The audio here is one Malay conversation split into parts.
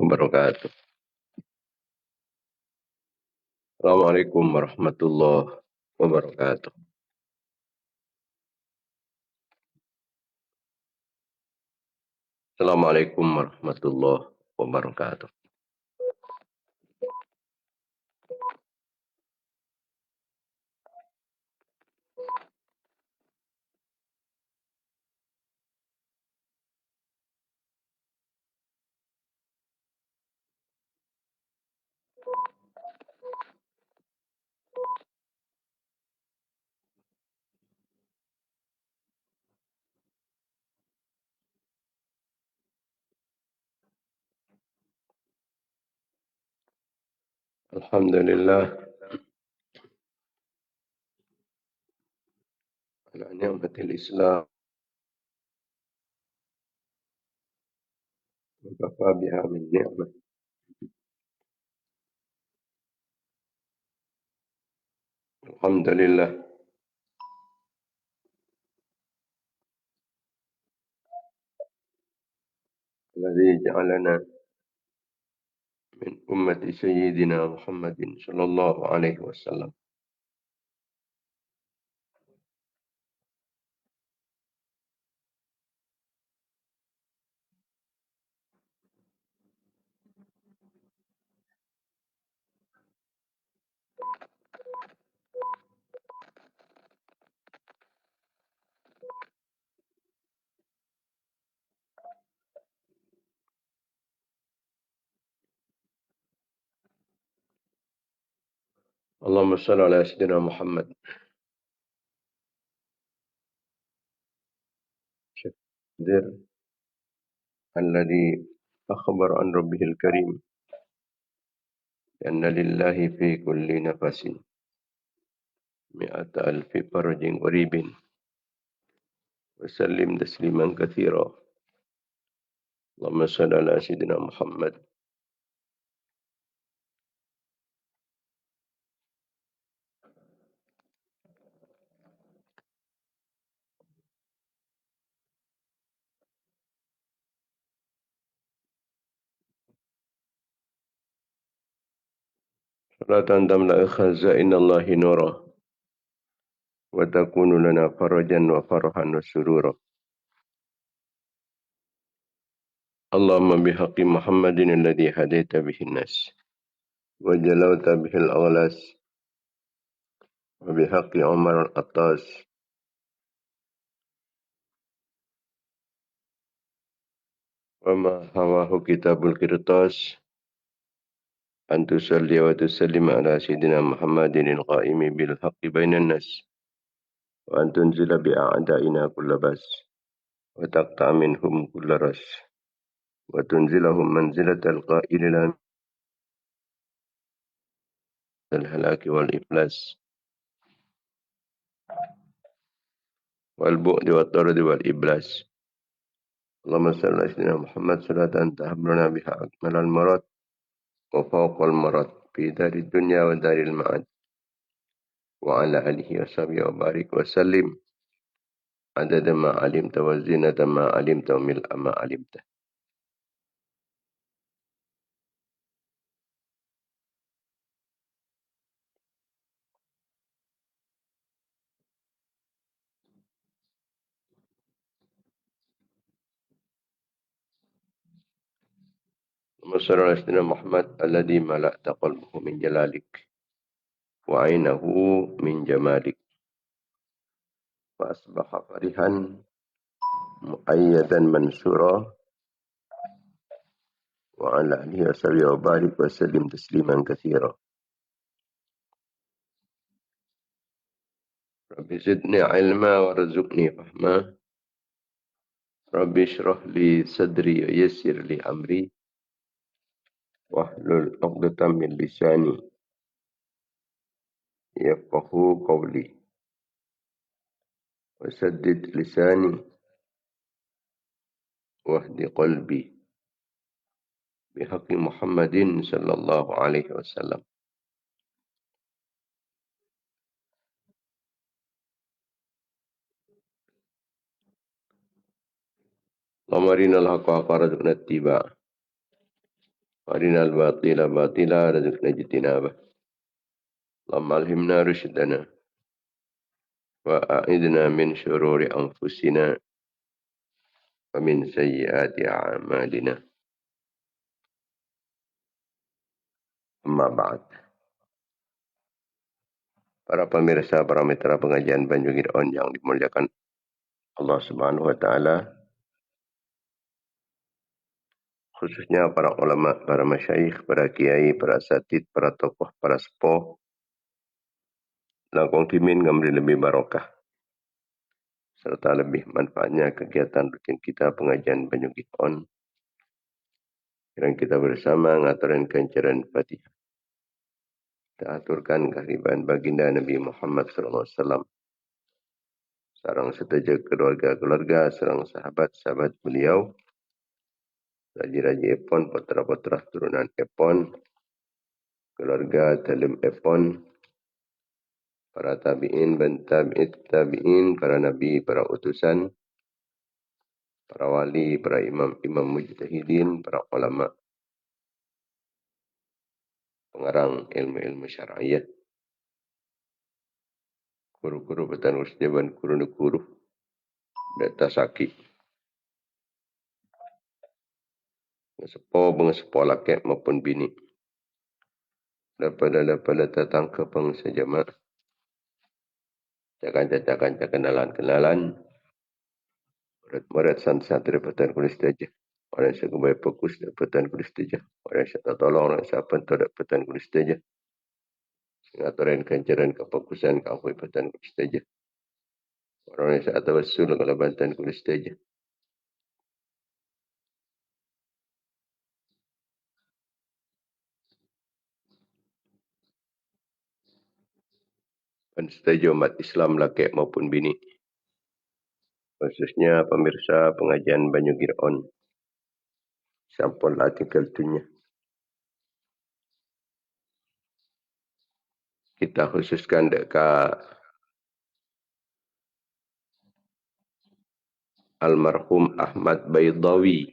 wabarakatuh. Assalamualaikum warahmatullahi wabarakatuh. Assalamualaikum warahmatullahi wabarakatuh. Alhamdulillah ala ni'matil Islam wa kafa biha min ni'mah. Alhamdulillah alladzi ja'alana min ummati sayyidina Muhammadin sallallahu alaihi wasallam. Allahumma shalli ala sayyidina Muhammad syakdir alladzi akhbar an rabbihil karim anna lillahi fi kulli nafasin mi'ata alfi farajin qaribin wa sallim tasliman katsira. Allahumma shalli ala sayyidina Muhammad. Salatan tamla'u khazainallahi nura wa takunu lana farajan wa farhan wa surura. Allahumma bihaqqi Muhammadin alladhi hadaita bihi an-nas wa jalawta bihi al-aghlas wa bihaqqi Umar al-Attas wa ma hawahu kitabul qirtas an tusalli wa tusallim ala sayyidina Muhammadin al-qa'imi bil haqqi bainan nas wa an tunzila bi a'da'ina kulla bas wa taqta' minhum kulla ras wa tunzilahum manzilatal qa'ilina al-halaki wal iflas wal bu'di wat tardi wal iblas. Allahumma salli ala sayyidina Muhammad salatan tahabrana biha akmalal marad wa fawqal marad fi darid dunya wa daril ma'ad wa ala alihi wa sahbihi wa barik wa sallim adada ma alimta wa zinata ma alimta wa mil'a ma alimta. Allahumma salli ala sayyidina Muhammad alladhi mala'ta qalbuhu min jalalik wa aynahu min jamalik wa asbaha farihan mu'ayyadan mansura wa ala alihi wa sahbihi wa barik wa sallim tasliman katsira. Rabbi zidni ilma warzuqni fahma. Rabbi shrah li sadri wa yassir li amri wahlul 'uqdatam min lisani yafqahu qawli wa saddid lisani wahdi qalbi bihaqqi Muhammadin sallallahu alaihi wasallam. Allahumma arinal haqqa haqqa warzuqna ittiba'a وأرنا الباطل باطلا وارزقنا اجتنابه اللهم ألهمنا رشدنا وأعذنا من شرور أنفسنا ومن سيئات أعمالنا أما بعد. Para pemirsa, para mitra pengajian Banyu Gideon yang dimuliakan Allah Subhanahu wa Ta'ala, khususnya para ulama, para masyayikh, para kiai, para asatid, para tokoh, para sepuh, langkong timin ngamri lebih barokah serta lebih manfaatnya kegiatan rutin kita pengajian Banyu Gideon yang kita bersama ngaturin kencaran Fatihah. Kita aturkan kehadiran baginda Nabi Muhammad SAW. Sarang setuju keluarga-keluarga, sarang sahabat-sahabat beliau, raji-raji Epon, putra-putra turunan Epon, keluarga talim Epon, para tabi'in, tabi'in, para nabi, para utusan, para wali, para imam-imam mujtahidin, para ulama, pengarang ilmu-ilmu syar'iyah, guru-guru petanus jaban guru-guru data saki sepo laki maupun bini daripada datang ke bangsa jamaah cakan kenalan murid santri petan kulis tajah orang yang sebagai fokus petan kulis tajah orang yang tak tolong orang siapa tak petan kulis tajah ngaturin kencaran kefokusan kau petan kulis tajah orang yang tak tawassul kalau bantan kulis tajah dan setuju umat Islam laki maupun bini, khususnya pemirsa pengajian Banyu Gideon. Sampun artikel tunya. Kita khususkan dekat almarhum Ahmad Baydawi,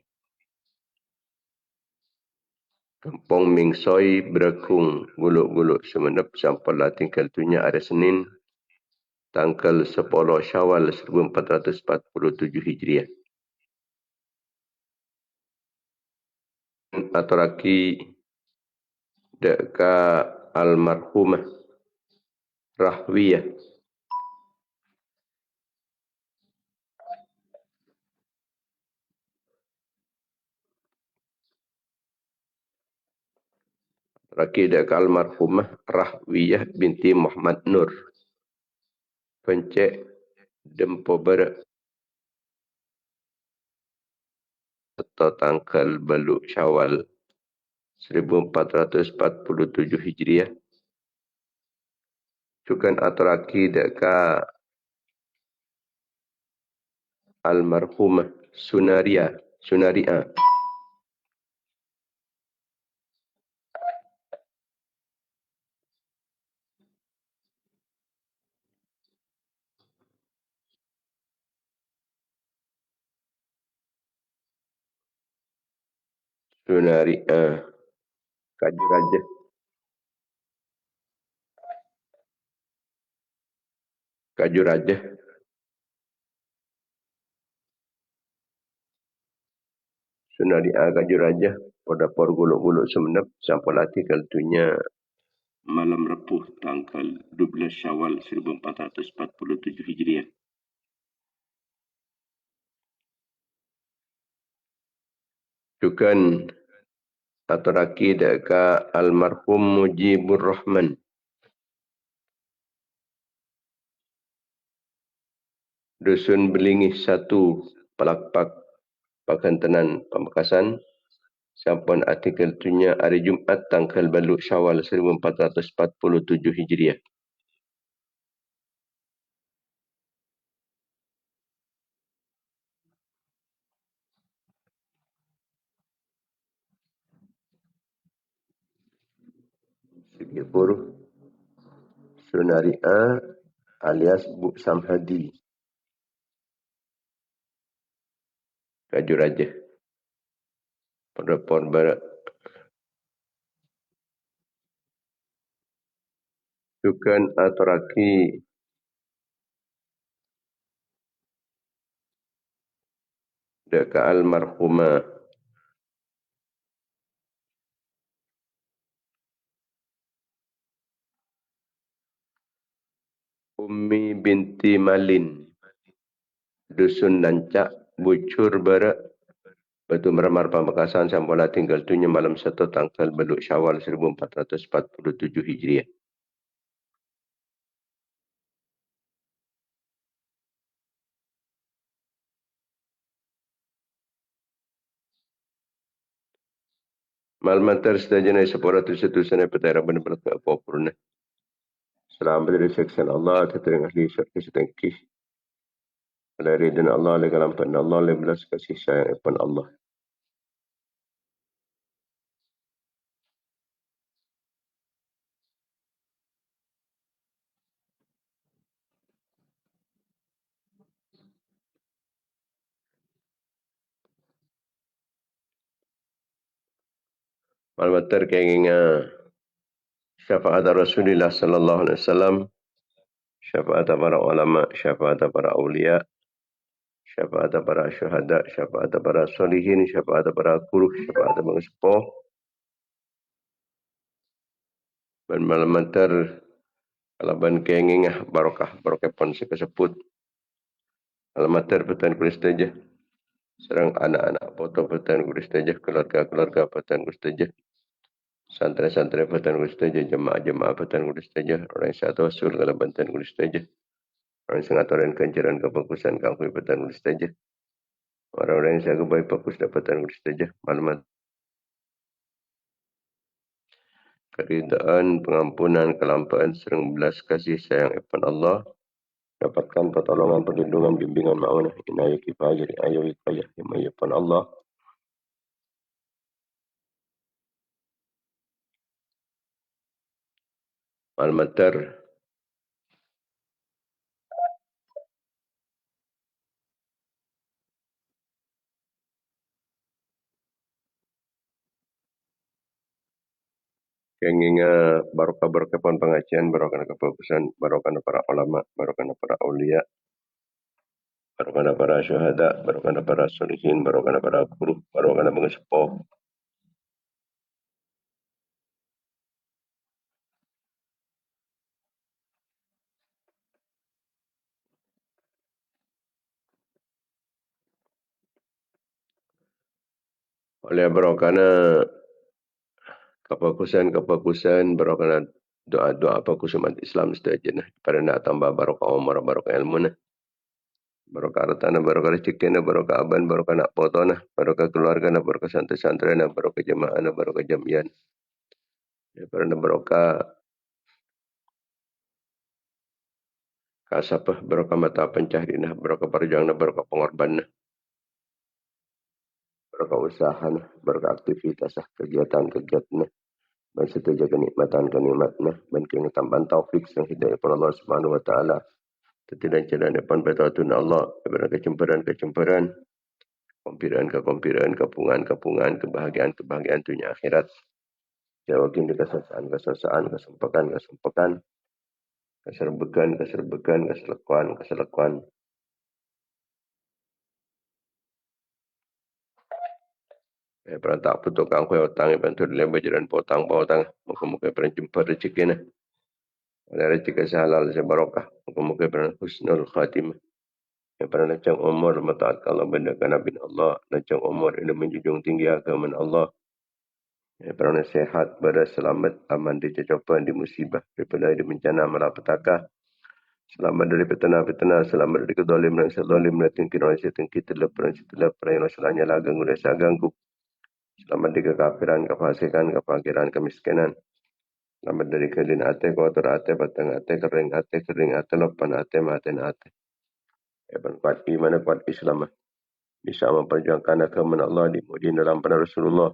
Kampung Mingsoy, Berakung, Guluk-Guluk Semenep, sampun artikel tunya hari Senin, tanggal 10 Syawal 1447 Hijriah. Atau lagi dekat almarhumah Rahwiyah, lagi dekat almarhumah Rahwiyah binti Muhammad Nur, pencek Dempo Barat, atau tanggal Baluk Syawal 1447 Hijriah. Juga atraki dekat almarhumah Sunaria, Sunaria. Sunaria, Kaju Raja. Kaju Raja. Sunaria Kaju Raja. Pada Guluk-Guluk Semenep, sampai artikel tunya malam Repuh tanggal 12 Syawal 1447 Hijriah. Juga atraki dekat almarhum Mujibur Rahman, Dusun Belingih 1, Pelakpak, Pakantenan, Pamekasan. Sampun artikel tunya hari Jumaat tanggal Baluk Syawal 1447 Hijriah. Singapura, Sunaria alias Bu Samhadi, Kaju Raja, Pendopor Barat, Sukan aturaki deka almarhumah Ummi binti Malin Dusun Nancak Bucur Barat Batu Meramar Pamekasan Sambola tinggal dunia malam 1 tanggal Beluk Syawal 1447 Hijriah. Malmantar setajana sepora tujuh-tujuh petara benar-benar kepopurna. Selamat dari seksan Allah, tertering ahli syarki setengkih. Dari dan Allah, lagi lampan Allah, lagi belas kasih sayang ipan Allah. Malmantar keinginan syafaat Rasulullah sallallahu alaihi wasallam, syafaat para ulama, syafaat para awliya, syafaat para syuhada, syafaat para solihin, syafaat para guru, syafaat para sepuh. Dan malmantar kalaban keinginan barokah pon sekeseput. Malmantar petan kulis saja. Serang anak-anak foto petan kulis saja, keluarga-keluarga petan kulis saja. Santri-santri petan kulis saja, jemaah-jemaah petan kulis saja. Orang yang satu usul kalau petan kulis saja. Orang yang sengatoran kencaran kefokusan kangkui petan kulis saja. Orang-orang yang saya baik fokus dapatan kulis saja. Maklumat keridaan, pengampunan, kelampaan, serang belas kasih sayang ipan Allah. Dapatkan pertolongan, perlindungan, bimbingan, ma'unah, inayah, kifayah, ayah, hikayah, himayah ipan Allah. Malmatar kenginga barokah-barokah pon pengajian, barokah kefokusan, barokah para ulama, barokah para aulia, barokah para syuhada, barokah para solihin, barokah para guru, barokah para sepuh. Oleh barokahna kefokusan, barokah doa-doa fokus umat Islam setajana. Pada nak tambah barokah umar, barokah ilmu na. Barokah hartana, barokah rezeki na, barokah aban, barokah nak potona, barokah keluarga na, barokah santri-santri na, barokah jemaah na, barokah jamian. Pada barokah kasapah, barokah mata pencahari na, barokah perjuangan na, barokah pengorban na, barokah usaha na, barokah aktivitas na, kegiatan-kegiatan na. Dan setiap kenikmatan na, dan kengitamban taufik sang hidayah pada Allah Subhanahu wa taala. Tidak jalan depan betul Allah, daripada kecemburuan, kekompiran, kepungan, kebahagiaan dunia akhirat. Jawabin di kesesaan, kesempekan, keserbekan. Perantak putuk kangkui otang, bantu lembar jalan potang, muka-muka jumpa rezeki na. Ada rezeki halal sebarokah, muka-muka husnul khatimah. Pernah lancang umur mentaat kalau benda Nabi Allah, lancang umur ini menjunjung tinggi agama Allah. Pernah sehat, selamat, aman di cacapan, di musibah, daripada di bencana, malapetaka. Selamat dari petana, selamat dari kezalim dan sezalim, dan tingkir setan kita setelah yang masalahnya lah ganggu. Selamat dari kekafiran, kefasikan, kefakiran, kemiskinan. Selamat dari kelin ate, kotor ate, batang ate, kering ate, lopan ate, maten ate. Kuat iman, kuat Islam. Bisa memperjuangkan agama Allah di dalam pada Rasulullah.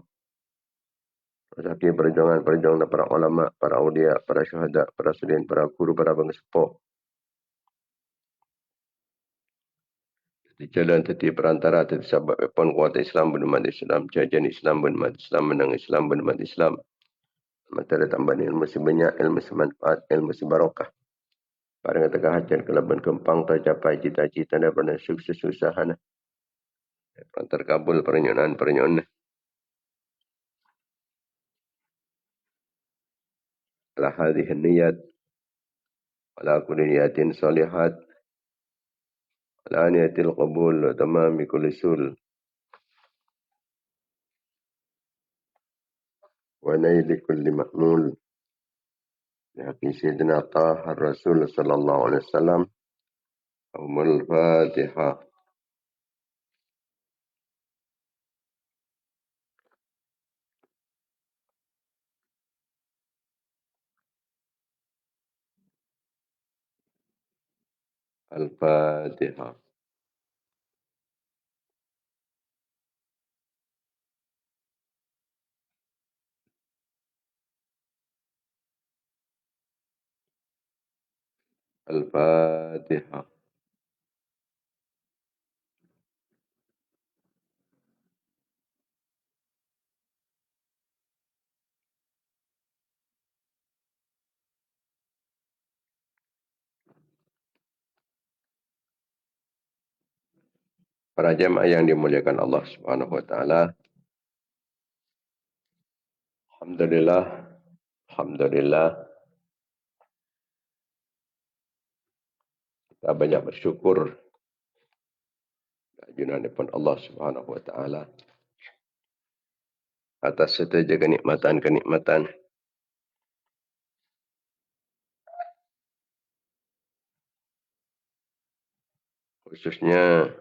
Saking perjuangan para ulama, para aulia, para syuhada, para sulihin, para guru, para pengesepuh. Di jalan tadi perantara tadi sebab pun kuat Islam benumat Islam, jajan Islam benumat Islam, menang Islam benumat Islam. Mata datang bani ilmu sebanyak, ilmu semanfaat, ilmu sebarokah. Pada tengah hajar kelaban kempang tercapai cita-cita dan pernah sukses usaha. Terkabul pernyonan. Ala hadhihi niyat. Ala kulli niyatin salihat. Ala niyatil qabul wa tamami kulli sul. Wa naili kulli ma'mul. Bihaqi Sayyidina Taha Rasul sallallahu alaihi wasallam. Umul Fatihah. Al-Fatihah. Al-Fatihah. Para jemaah yang dimuliakan Allah Subhanahu wa taala. Alhamdulillah kita banyak bersyukur junanipun Allah Subhanahu wa taala atas setiap kenikmatan khususnya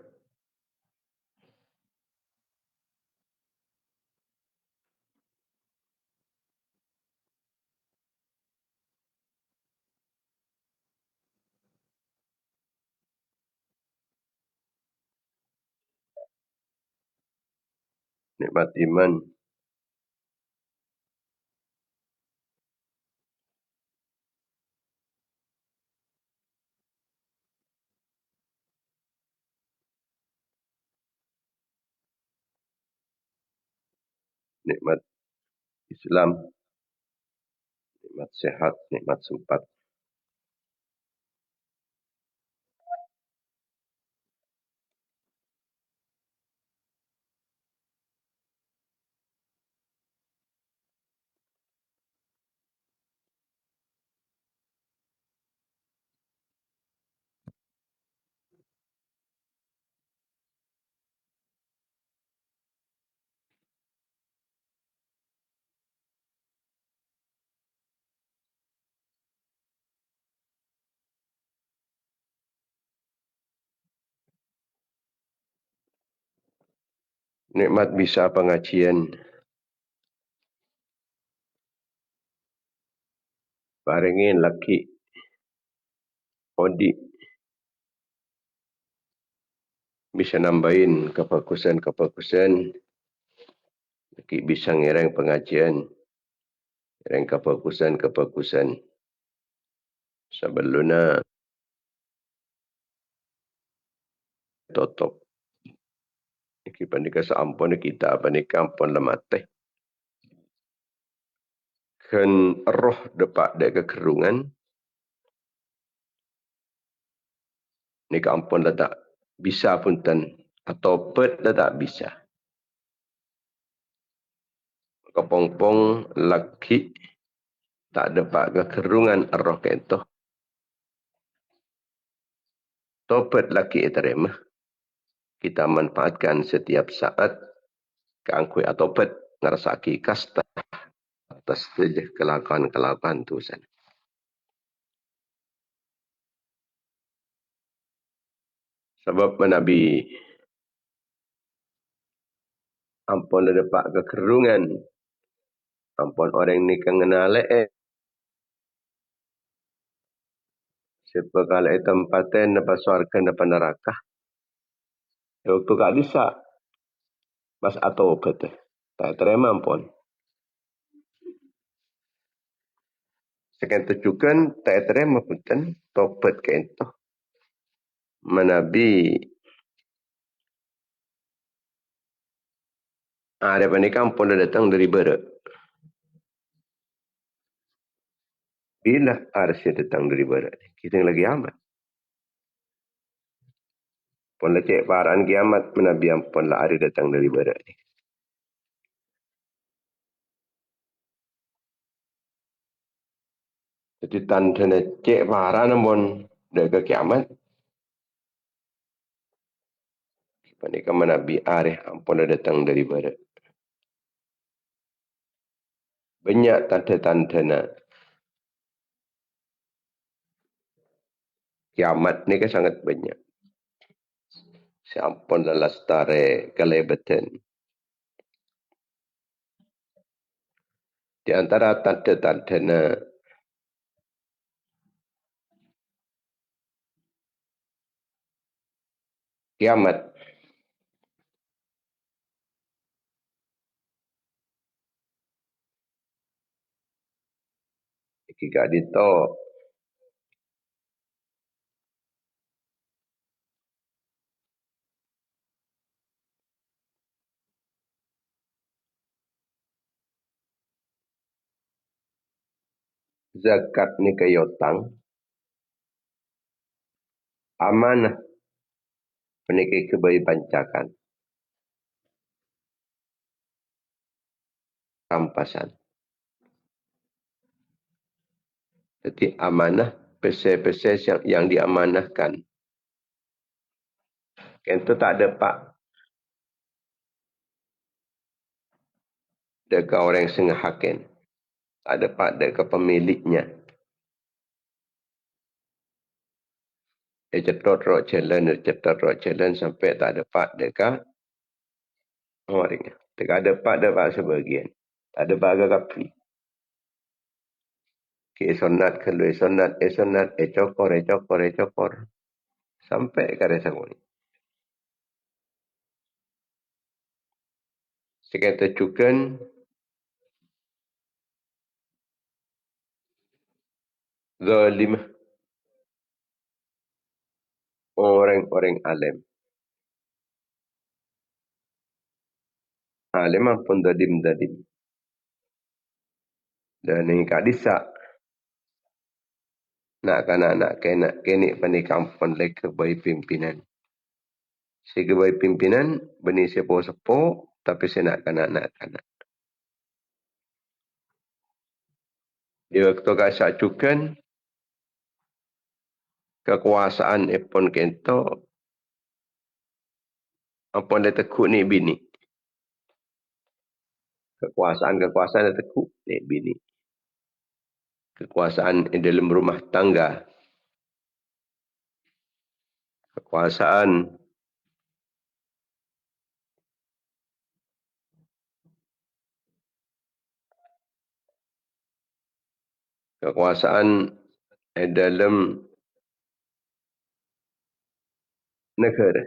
nikmat iman, nikmat Islam, nikmat sehat, nikmat sempat, nikmat bisa pengajian, barengin laki, odik, bisa nambahin kefokusan, laki bisa ngereng pengajian, ngereng kefokusan, sebelumnya tutup. Iki panika saampun kita panika ampun lemateh. Kan roh depak dek kekerungan. Nika ampun dah tak bisa punten. Atau pet dah tak bisa. Kepong-pong laki tak depak kekerungan roh kentoh. Topet laki terima. Kita manfaatkan setiap saat keangkui atau pet ngerasaki kasta atas sejah kelakuan tusan. Sebab Nabi ampun ada pak kekerungan. Ampun orang ni kengenale siapa kalau tempatnya dapat surga dapat neraka. Waktu kak bisa mas atau obat. Tak terima ampun. Sekian tujukan tak terima punten tobat kento. Menabi ada panik ampun datang dari barat. Bila arsy datang dari barat. Kita lagi amat. Pun lecek paraan kiamat menabiam pun lah hari datang dari barat ni. Jadi tanda cek paraan pun dah kiamat. Panika menabi arih ampun dah datang dari barat. Banyak tanda-tanda kiamat ni kan sangat banyak. Siampun lelas tarik kelebatan. Di antara tanda-tanda kiamat. Jika dito zakat ni kayotang. Amanah peniki kebayi pancakan. Rampasan. Jadi amanah pese-pese yang diamanahkan. Itu tak ada pak. Dekat orang yang sengah hakim. Tak ada pak dekat pemiliknya. Dia cetot rock challenge sampai tak ada pak dekat orangnya. Dekat ada pak dekat sebagian. Tak ada pak kapi. Ke sonat, kalau sonat, cokor. Sampai ke rasa ni. Sekata cukan zalim orang-orang alim. Alim pun dadim. Dan ini kadisa nak kena pani kampung lek bayi pimpinan. Si bayi pimpinan bani sepo tapi saya nak kanak. Di waktu kasak cukan kekuasaan epon kento apa dia tekuk ni bini. Kekuasaan dia tekuk ni bini. Kekuasaan dalam rumah tangga. Kekuasaan dalam negara.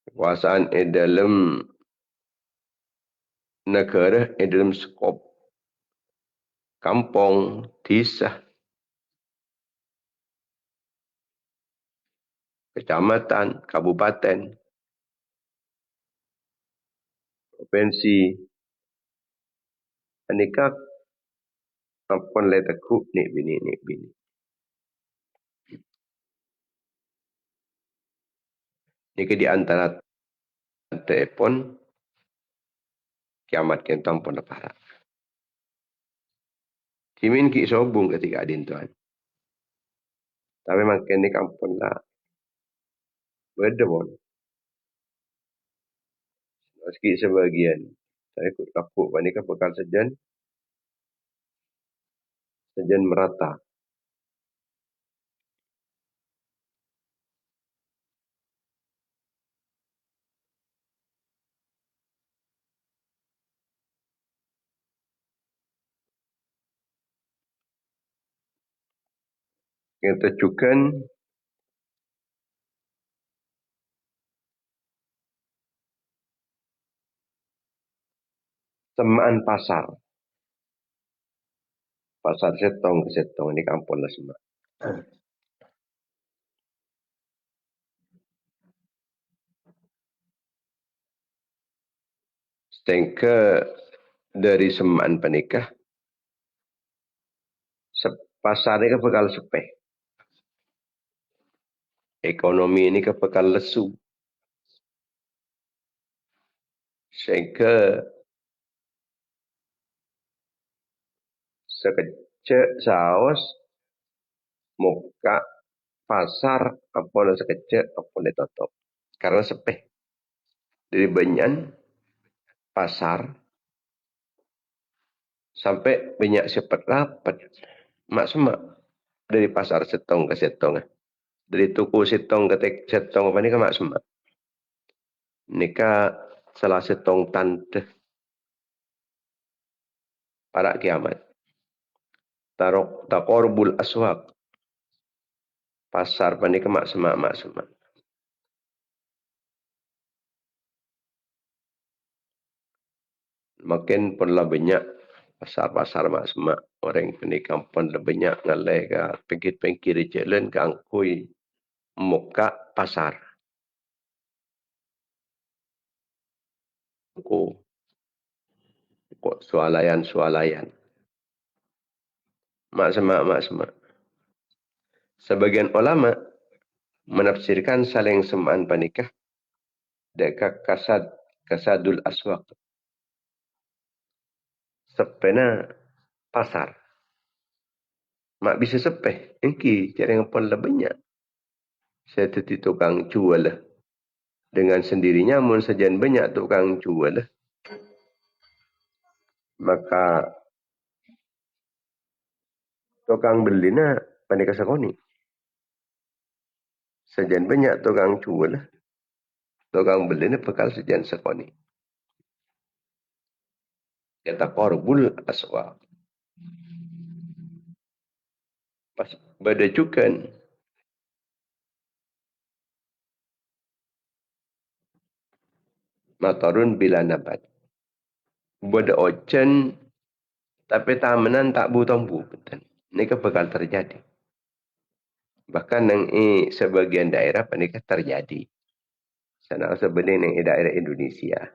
Kekuasaan dalam negara dalam skop kampung, desa, kecamatan, kabupaten, provinsi. Anikah apa le tekuk ni bini. Ini ke di antara telefon kiamat kentang pun dapat. Kimin ki sobung ketika adin tuan. Tapi makin ni kampun lah. Berdebon. Meski sebagian. Saya ikut kapuk. Ini kan bekal sejen merata. Kita cukan semaan pasar. Pasar setong ke setong. Ini kampung lah semak. Setengah dari semaan penikah. pasar ini bakal sepeh. Ekonomi ini bakal lesu. Sehingga sekecil saus muka pasar apa sekecil apa tutup. Karena sepeh. Dari banyak pasar sampai banyak cepat rapat. Mak semak dari pasar setong ke setong. Dari tuku setong ke setong apa ni ke mak semak. Nika salah setong tante para kiamat. Tarok takorbul aswak. Pasar panik mak semak. Makin pun lah banyak pasar-pasar mak semak. Orang penikam pun lah banyak ngalai ke pengkir-pengkir jalan ke angkui muka pasar. Kok sualayan. Mak semak. Sebagian ulama menafsirkan saling semaan panikah dekat kasadul aswak. Sepena pasar. Mak bisa sepeh. Engki cara yang pun lah banyak. Saya teti tukang jual lah. Dengan sendirinya mun sajan banyak tukang jual lah. Maka tukang beli na panika sakoni. Sajan banyak tukang jual lah. Tukang beli na bakal sajan sakoni. Kata korbul aswak. Pas badajukan matarun bila nabat. Bada ocan tapi tamanan tak bu-tombu. Ini bakal terjadi. Bahkan yang sebagian daerah panika terjadi. Sana sebenarnya yang daerah Indonesia.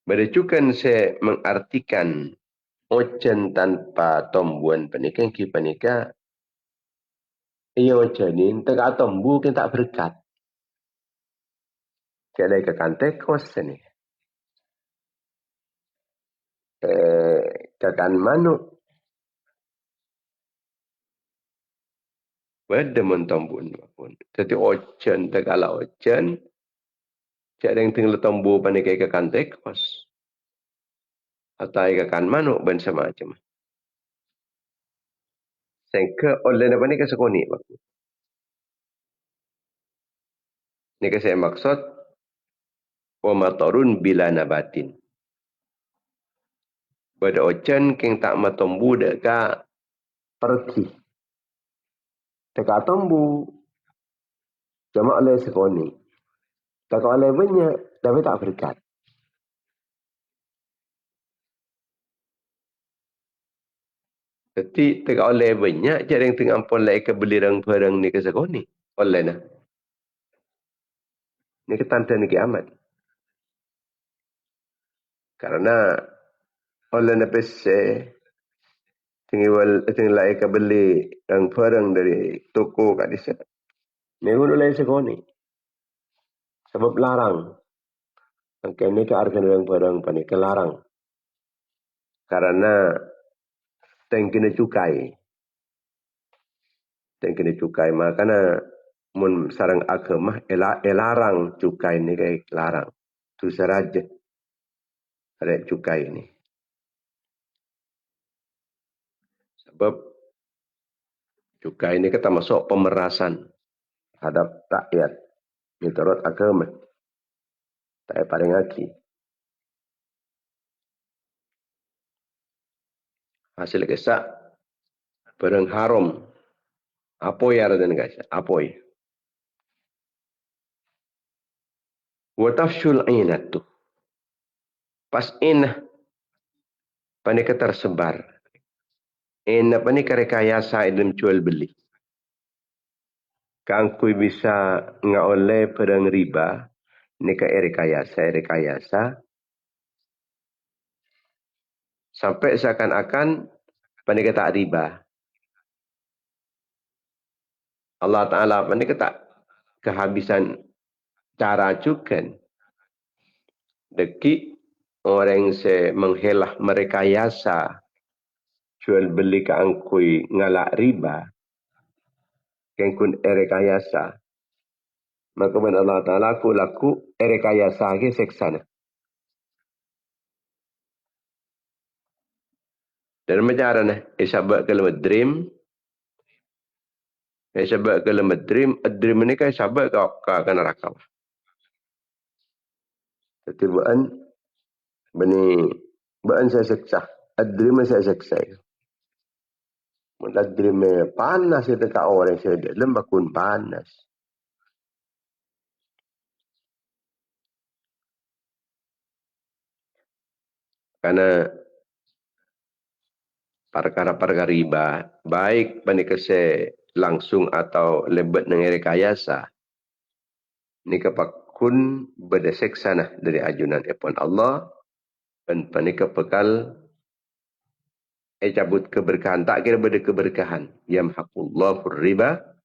Badajukan saya mengartikan ocan tanpa tombuan panika iya ocanin tengah tombu kan tak berkat. Kalau ke kantek kos ni. Kakan manuk. Bada mentombun pun. Jadi ocan tegala ocan. Cak yang tinggal tombu panika ke kantek kos. Atau kakan manuk dan semacam. Sehingga oleh apa ni kesekoni. Ini saya maksud. Wamatarun bila nabatin. Pada ocan keng tak matombu deka pergi. Deka tombu. Cuma oleh sekoni. Tak oleh banyak. Tapi tak berkat. Jadi tak oleh banyak. Cara yang tengah pun lai ke beli barang ni ke sekoni. Oleh nah. Ini ke tanda ni kiamat. Karena oleh napis tinggal lai ke beli barang dari toko kat desa. Mereka oleh sekoni. Sebab larang. Angka ni ke harga barang panik larang. Karena teng kena cukai. Makanya mun sarang agama elarang cukai ni kayak larang. Tu seraja. Ada cukai ni. Sebab cukai ni kita masuk pemerasan terhadap rakyat. Menurut agama. Tak paling lagi. Hasil kesak barang haram. Apa ya ada guys? Apa ya? Wa tafshul ainatu. Pas inah panika tersebar. Inah panika rekayasa dalam jual beli. Kang kui bisa ngaoleh perang riba. Nika rekayasa. Sampai seakan-akan Pandai kata riba. Allah Ta'ala pandai kata kehabisan cara cukan. Deki orang se menghelah merekayasa jual beli ke angkui ngalak riba. Kengkun erekayasa. Maka ben Allah Ta'ala aku laku erekayasa ke seksana. Dan macam mana? Isabak ke lemah dream. Isabak ke lemah dream. Dream ni kan isabak ke neraka. Jadi bukan saya seksa. Dream saya seksa. Mula dream panas itu kat orang saya. Lembah kun panas. Karena perkara-perkara riba, baik panikase langsung atau lebet dengan rekayasa, ni kapakun berdasek sana dari ajunan epon Allah, dan panika pekal cabut keberkahan, tak kira benda keberkahan. Yamhaqullahu riba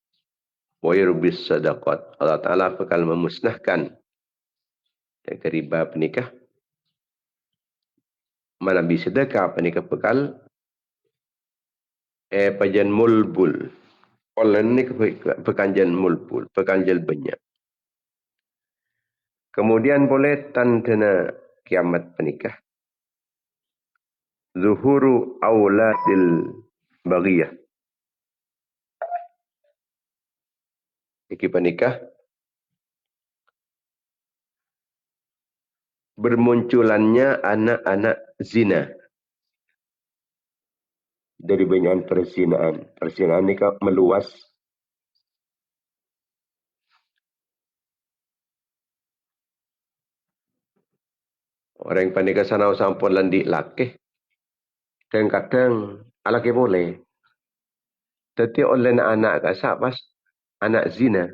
wa yurbis sadaqat. Allah Ta'ala pekal memusnahkan dari riba penikah. Mana bisa sedekah penikah pekal pajan mulbul. Olan ni pekanjan mulbul, pekanjal banyak. Kemudian boleh tanda kiamat penikah. Zuhuru awladil baghiyah. Iki penikah. Bermunculannya anak-anak zina. Dari banyak perzinaan. Perzinaan ini meluas. Orang yang panikah sana sampun landik laki. Kadang-kadang laki boleh. Tapi oleh anak kasak pas anak zina.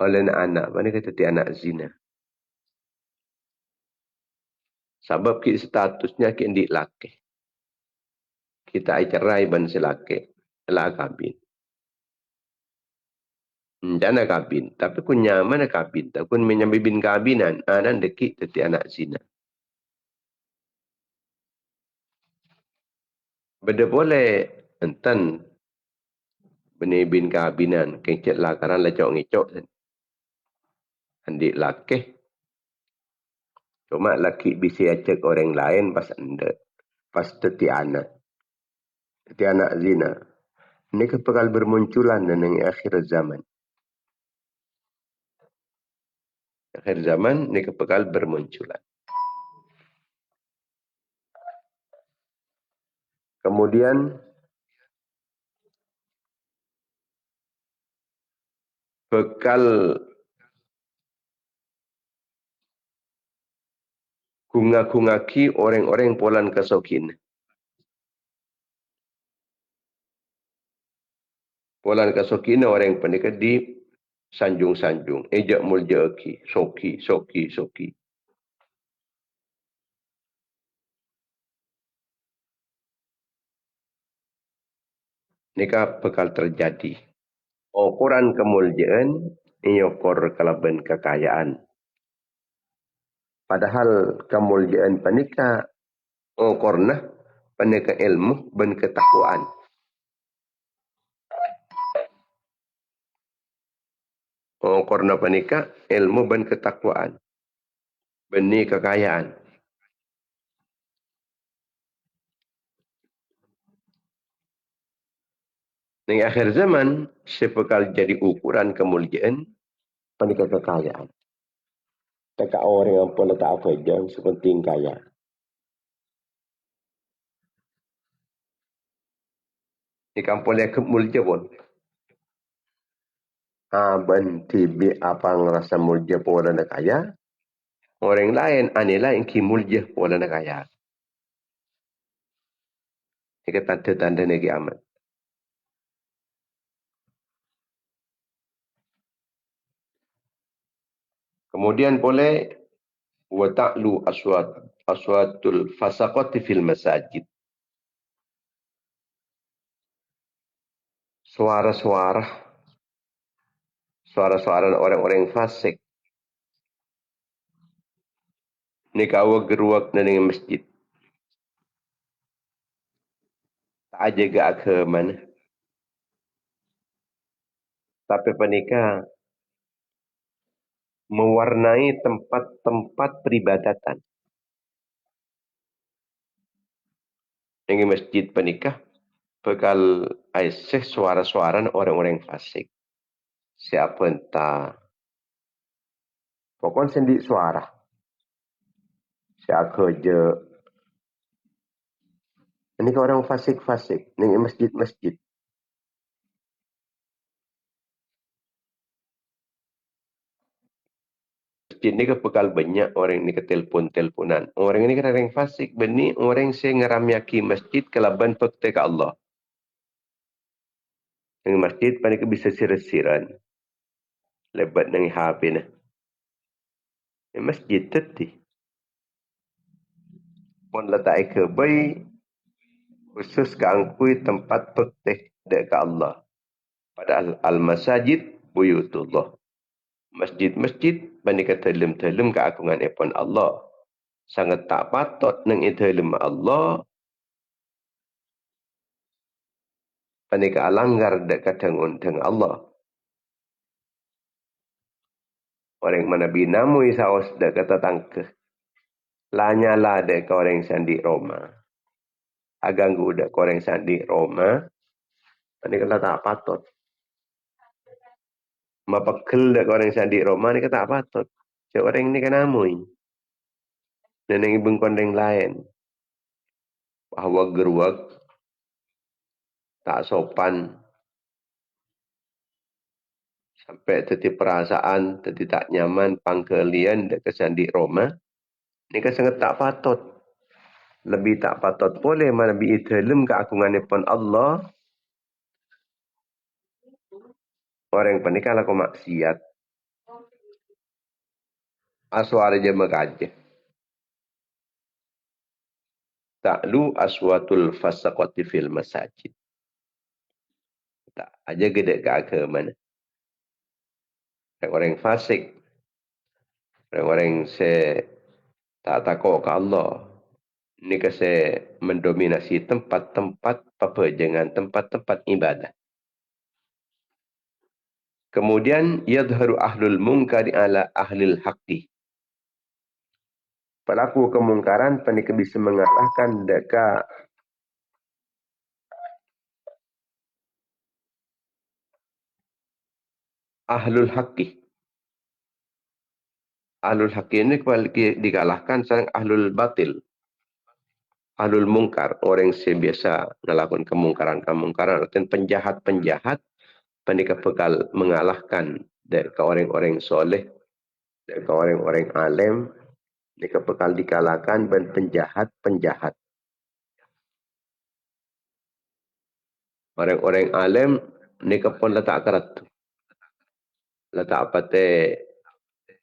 Oleh anak panikah tadi anak zina. Sebab kita statusnya kita ndik laki. Kita cerai ban selaki. Lah kabin. Jangan kabin. Tapi kun nyaman kabin. Tapi kun menyambibin kabinan. Dan dekik tadi anak zina. Benda boleh. Enten. Benibin kabinan. Kengcet lakaran lecok ngicok. Andik laki. Cuma laki bisa acak orang lain pas anda. Pas tadi anak. Tadi anak zina. Ini kepekal bermunculan dan yang akhir zaman. Akhir zaman ini kepekal bermunculan. Kemudian bekal gungaki orang-orang polan kesokin. Polan kesokin orang pendekar di sanjung-sanjung. Ejak muljaki. Soki. Nikah bekal terjadi. Ukuran kemuliaan ini ukur kelaban kekayaan. Padahal kemuliaan panika ukurna panika ilmu dan ketakwaan. Ukurna panika ilmu dan ketakwaan. Beni kekayaan. Di akhir zaman, sepekal jadi ukuran kemuliaan panika kekayaan. Tak orang yang pun tak apa jang sepenting kaya. Di kampung yang kemulia pun. Ben tibi apa ngerasa mulia pun dan kaya. Orang lain, aneh lain kimulia pun dan kaya. Ini tanda-tanda negeri amat. Kemudian boleh wa ta'lu aswatul fasaqati fil masajid. suara-suara orang-orang fasik ni kawa geruak na dengan masjid. Tak aja gak ke mana. Tapi penikah mewarnai tempat-tempat peribadatan. Dengan masjid penikah bekal aisyah suara-suara orang-orang fasik. Siapa entah. Pokoknya sendi suara. Siapa je. Ini ke orang fasik-fasik. Ini masjid-masjid. Masjid ni ke bekal banyak orang ni ke telefon-teleponan. Orang ni kan orang fasik. Benih orang yang ngeramyaki masjid kelaban fakta ke Allah. Dengan masjid panik bisa sirasiran. Lebat dengan habis. Masjid tadi. Pun letak ke bayi. Khusus keangkui tempat fakta ke Allah. Padahal al-masajid buyutullah. Masjid-masjid panik telem-telem keagungan epon Allah. Sangat tak patut nang telem Allah. Panik alanggar dekat dengan Allah. Orang mana binamui saus dekat tangke. Lanyala dekat orang sandi Roma. Aganggu dekat orang sandi Roma. Panik tak patut. Mapakil dekat orang sandi Roma ni tak patut. So, orang ni kan amui. Dan yang ibang kondeng lain. Bahwa geruak. Tak sopan. Sampai tadi perasaan, tadi tak nyaman, pangkelian dekat sandi Roma. Ini kan sangat tak patut. Lebih tak patut boleh mana bi dalam keagungan pun Allah. Orang panik kalau kau maksiat. Aswara je mengajah. Ta'lu aswatul fasaqati fil masajid. Tak aja gede ke agama. Orang fasik. Orang tak takut ke Allah. Ini kasi mendominasi tempat-tempat pepejangan, tempat-tempat ibadah. Kemudian, yadharu ahlul munkari ala ahlil haqqi. Pelaku kemungkaran panik bisa mengalahkan dekat ahlul haqqi. Ahlul haqqi ini dikalahkan sang ahlul batil. Ahlul mungkar, orang yang biasa melakukan kemungkaran-kemungkaran dan penjahat-penjahat panik bekal mengalahkan dari orang-orang soleh, dari orang-orang alim, mereka bekal dikalahkan dan penjahat-penjahat. Orang-orang alim mereka pun letak kerat. Letak apa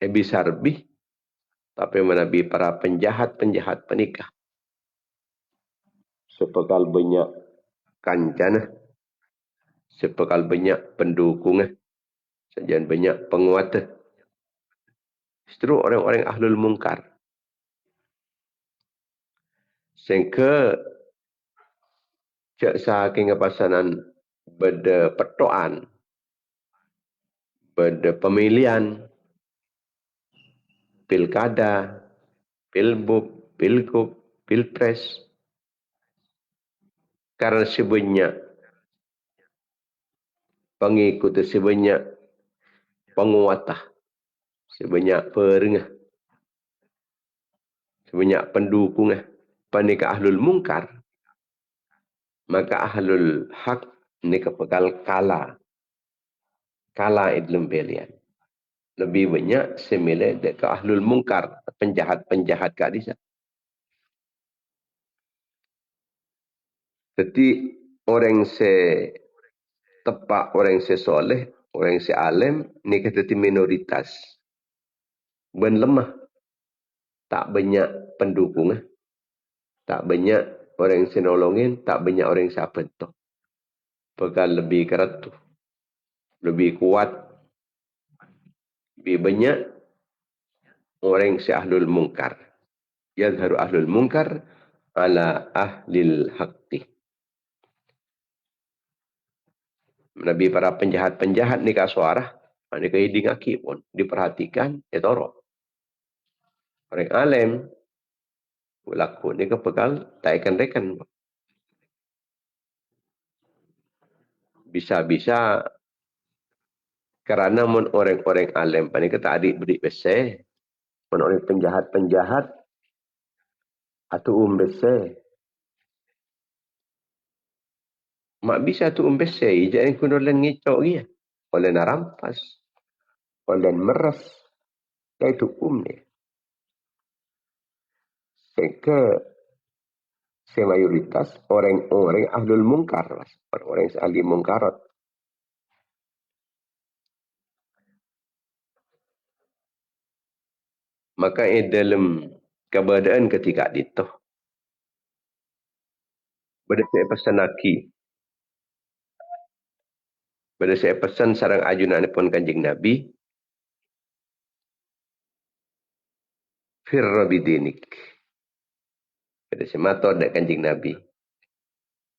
ebisarbih, tapi menabi para penjahat-penjahat penikah. Sepekal banyak kancana, sepekal banyak pendukung, sejian banyak penguat. Justru orang-orang ahlul mungkar. Sehingga jaksa kepasanan beda pertoan, beda pemilihan, pilkada, pilbub, pilgub, pilpres. Karena sebanyak pengikut, sebanyak penguatah, sebanyak perengah, sebanyak pendukung, panika ahlul mungkar, maka ahlul hak ni kepekal kalah idlum belian. Lebih banyak semile ke ahlul mungkar, penjahat-penjahat kat disa. Jadi orang tepak, orang soleh, orang alim, ni kata minoritas. Ben lemah. Tak banyak pendukung. Tak banyak orang yang nolongin, tak banyak orang yang bentuk. Pegal lebih kerat tu, lebih kuat, lebih banyak orang ahlul mungkar. Yazharu ahlul mungkar ala ahlil haqqi. Nabi para penjahat-penjahat ni kasuarah, ni kaiding aki pun diperhatikan, ya toro. Orang alim, laku ni kepekal, tak ikan-rekan. Bisa-bisa kerana mun orang-orang alim pani kata adik beri bese, mun orang penjahat-penjahat atau bese. Mak bisa tu bese, jadi kuno len ngicok dia. Oleh narampas, oleh meres, itu ni. Sehingga mayoritas orang-orang ahlul mungkar, orang-orang ahli mungkarat. Maka dalam keadaan ketika itu, pada saya pesan lagi, pada saya pesan sarang ajunan pun kanjeng Nabi, firra bidinik. Pada saya matur dak kanjeng Nabi.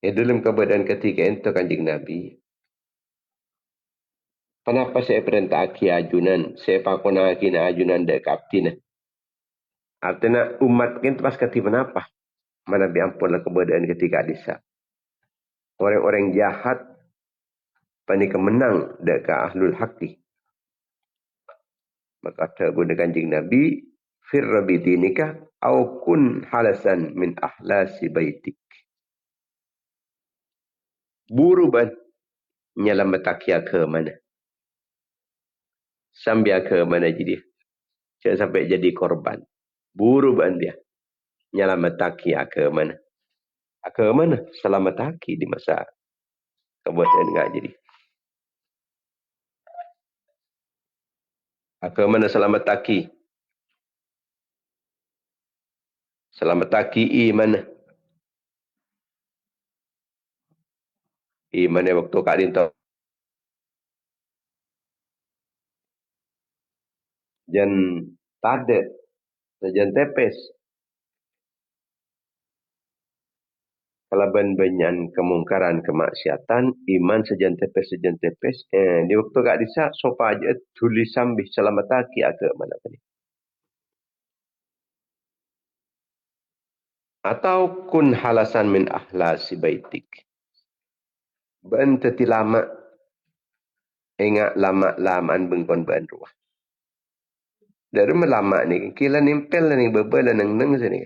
Dalam keadaan ketika itu kanjeng Nabi, kenapa saya perintah aki ajunan, saya pakona aki na ajunan dak kaptina. Artinya umat kita pas kati menapa? Mana biampun keadaan ketika disa. Orang-orang jahat panik menang dekat ahlul haqqi. Maka kata Bunda Kanjeng Nabi, firra bidinika au kun halasan min ahlasi baitik. Buru ban nyelamataki ke mana? Sambil ke mana jadi? Jangan sampai jadi korban. Buru ban dia nyelamataki ke mana? Ke mana? Selamataki di masa kebuatan enggak jadi. Ke mana selamataki? Selamataki iman. Iman yang waktu Kak Din tahu. Jan tade, jan tepes. Kalaban banyan kemungkaran, kemaksiatan, iman sejan tepes. Di waktu Kak Disa, sopa aja tulis sambih selamataki ke mana tadi. Atau kun halasan min ahlasi baitik. Benteti lama, ingat lama-lamaan bengkon ban ruah. Dari melama ni, kila nimpel ni, bebel dan neng sini.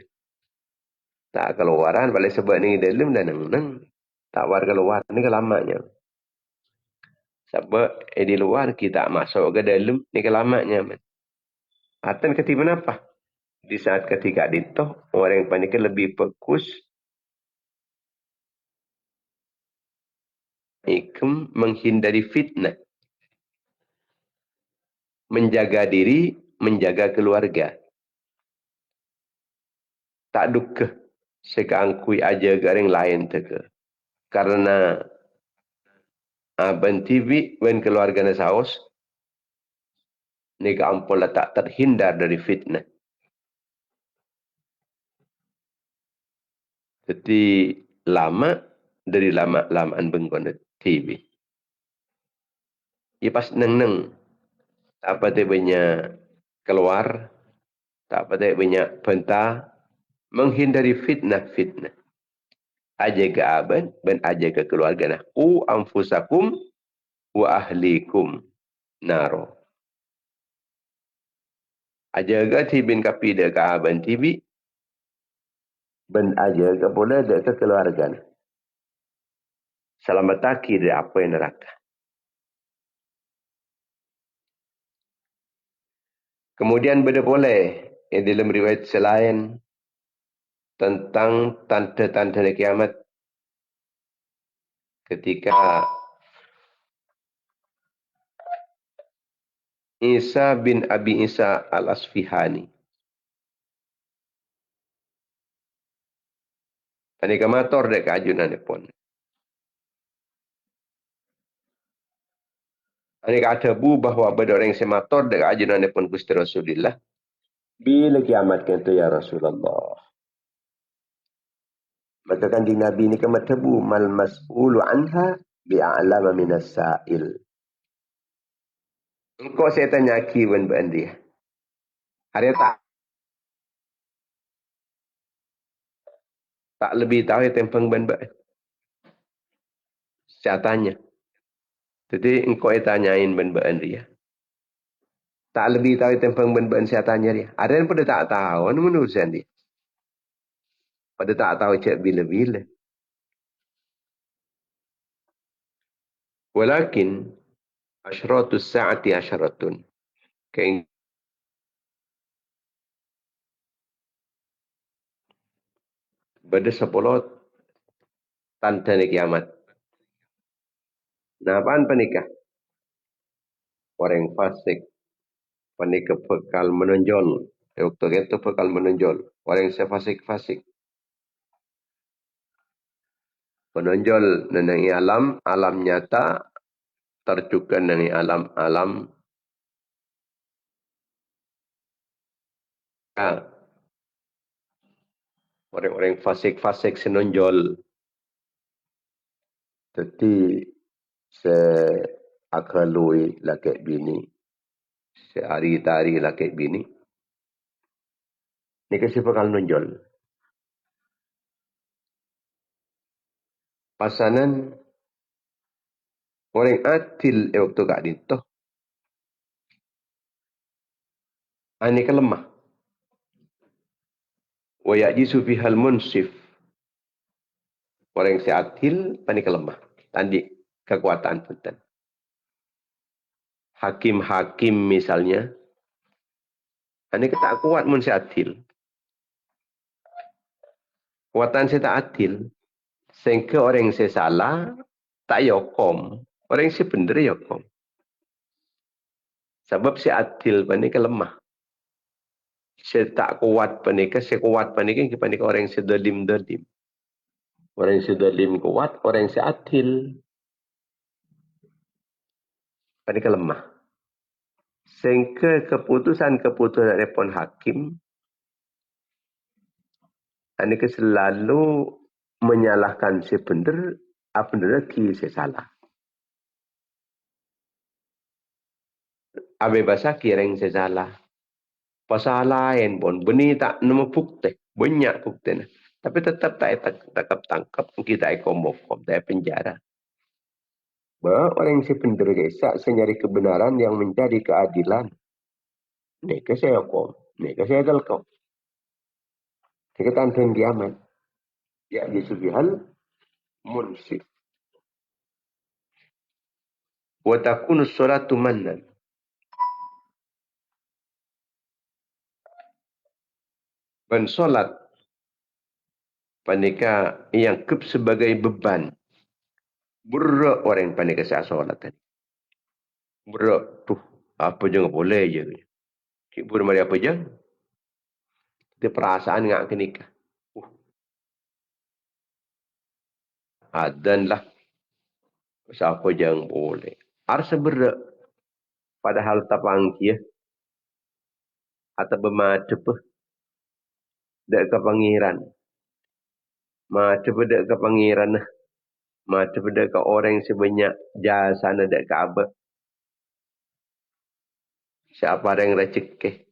Tak keluaran, balik sebab ni dalam dan neng. Tak war keluar, ni kelamanya. Sebab di luar kita masuk ke dalam, ni kelamanya. Atan ketika apa? Di saat ketika itu, orang yang panik lebih fokus ikum menghindari fitnah. Menjaga diri, menjaga keluarga. Tak duka sekaangkui aja garing lain teke. Karena Aban TV, wen keluarga na saos, nega ampun tak terhindar dari fitnah. Jadi lama, dari lama-lamaan bengkon TV. Ya pas neng-neng, apa dia banyak keluar, tak apa dia banyak bentah, menghindari fitnah-fitnah. Aja ke aban, dan aja ke keluarga nah. Anfusakum wa ahlikum naro. Aja ke tibin kapi de ke aban tibi, dan aja ke pula de ke keluarga nah. Selamataki dari apa yang neraka. Kemudian benda boleh yang dalam riwayat selain tentang tanda-tanda kiamat ketika Isa bin Abi Isa al-Asfihani. Ini kemator dek ajunan pun. Ini kata bu bahawa ada orang yang semator dengan ajaran pun Gusti Rasulullah. Bila kiamat itu ya Rasulullah. Maka kan di Nabi ni kemat tebu mal mas'ulu anha bi'alama minas sa'il. Engkau saya tanya kiwan dia. Ada tak lebih tahu ya tempang ban. Saya tanya. Jadi engkau tanyain ban dia. Tak lebih tahu tentang ben-ben saya tanya dia. Ada yang pada tak tahu. Ini menurut saya dia. Pada tak tahu cak bila-bila. Walakin asyratus sa'ati asyratun. Kain pada 10 tanda ni kiamat. Nah, apaan penikah? Orang fasik. Penikah bekal menonjol. Waktu itu bekal menonjol. Orang yang fasik-fasik. Menonjol nenangi alam. Alam nyata. Tercukan nenangi alam-alam. Orang-orang fasik-fasik senonjol. Jadi seakalui laki bini. Sehari-hari laki bini. Ini kasi bakal nonjol. Pasanan orang atil waktu kak dinto. Ini kelemah. Wa ya'jisu fihal munsif. Orang seatil ini kelemah. Tandi kekuatan punten. Hakim-hakim misalnya. Ini tak kuat mun seatil. Kuatan saya tak atil. Sehingga orang saya salah, tak yokom. Orang saya benar yokom. Sebab si adil panika lemah. Saya tak kuat panika, saya kuat panika, panika orang yang sedalim-dalim. Orang yang sedalim kuat, orang yang seadil. Panika lemah. Sehingga keputusan-keputusan repon hakim, panika selalu menyalahkan si benar, apa benar lagi si salah. Abe bahasa kira yang si salah. Pasal lain pun, benih tak nemu bukti. Banyak bukti. Tapi tetap tak tangkap kita ekomokom, tak penjara. Bahwa orang yang sebenar kesak senyari kebenaran yang mencari keadilan. Ini saya kom. Ini saya dalkom. Kita tantang kiamat. Ya disubihal munsif. Wa takunu sholatu mannan. Dan solat panika yang kep sebagai beban. Buruk orang panika saya solat tadi. Buruk tuh apa je nggak boleh je. Kibur mari apa je? Itu perasaan nggak kenikah. Adan lah. Siapa je yang boleh. Arsa berak. Padahal tapang kia. Atau bermadep. Dek ke pangeran. Madep dek ke pangeran. Madep dek ke orang sebanyak jasa dek ke abad. Siapa yang rezeki.